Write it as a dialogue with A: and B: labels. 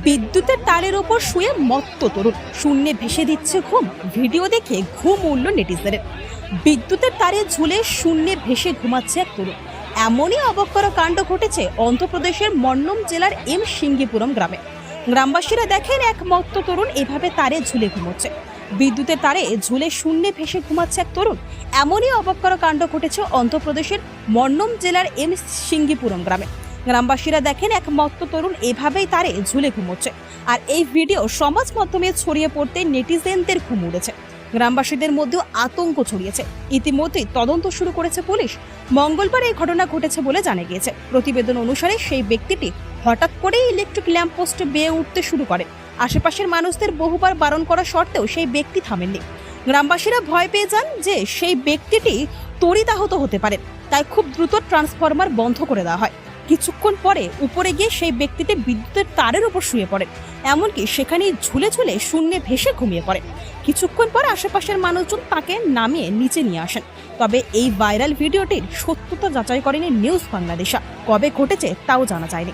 A: বিদ্যুতের তারের ওপর শুয়ে মত্ত তরুণ শূন্যে ভেসে দিচ্ছে ঘুম। ভিডিও দেখে ঘুম উড়ল নেটিজেনের। বিদ্যুতের তারে ঝুলে শূন্যে ভেসে ঘুমাচ্ছে এক তরুণ। এমনই অবাক করা কাণ্ড ঘটেছে অন্ধ্রপ্রদেশের মন্নম জেলার এম সিঙ্গিপুরম গ্রামে। গ্রামবাসীরা দেখেন এক মত্ত তরুণ এভাবে তারে ঝুলে ঘুমোচ্ছে। বিদ্যুতের তারে ঝুলে শূন্যে ভেসে ঘুমাচ্ছে এক তরুণ। এমনই অবাক করা কাণ্ড ঘটেছে অন্ধ্রপ্রদেশের মন্নম জেলার এম সিঙ্গিপুরম গ্রামে। গ্রামবাসীরা দেখেন এক মত্ত তরুণ এভাবেই তারে ঝুলে ঘুমোচ্ছে। আর এই ভিডিও সমাজ মাধ্যমে ছড়িয়ে পড়তে নেটিজেনদের ঘুম উড়েছে। গ্রামবাসীদের মধ্যেও আতঙ্ক ছড়িয়েছে। ইতিমধ্যেই তদন্ত শুরু করেছে পুলিশ। মঙ্গলবার এই ঘটনা ঘটেছে বলে জানা গিয়েছে। প্রতিবেদন অনুসারে সেই ব্যক্তিটি হঠাৎ করেই ইলেকট্রিক ল্যাম্প পোস্টে বেয়ে উঠতে শুরু করে। আশেপাশের মানুষদের বহুবার বারণ করা সত্ত্বেও সেই ব্যক্তি থামেননি। গ্রামবাসীরা ভয় পেয়ে যান যে সেই ব্যক্তিটি তড়িতাহত হতে পারে, তাই খুব দ্রুত ট্রান্সফরমার বন্ধ করে দেওয়া হয়। কিছুক্ষণ পরে উপরে গিয়ে সেই ব্যক্তিটি বিদ্যুতের তারের উপর শুয়ে পড়ে। এমনকি সেখানেই ঝুলে ঝুলে শূন্যে ভেসে ঘুমিয়ে পড়ে। কিছুক্ষণ পর আশেপাশের মানুষজন তাকে নামিয়ে নিচে নিয়ে আসেন। তবে এই ভাইরাল ভিডিওটির সত্যতা যাচাই করেনি নিউজ বাংলাদেশ। কবে ঘটেছে তাও জানা যায়নি।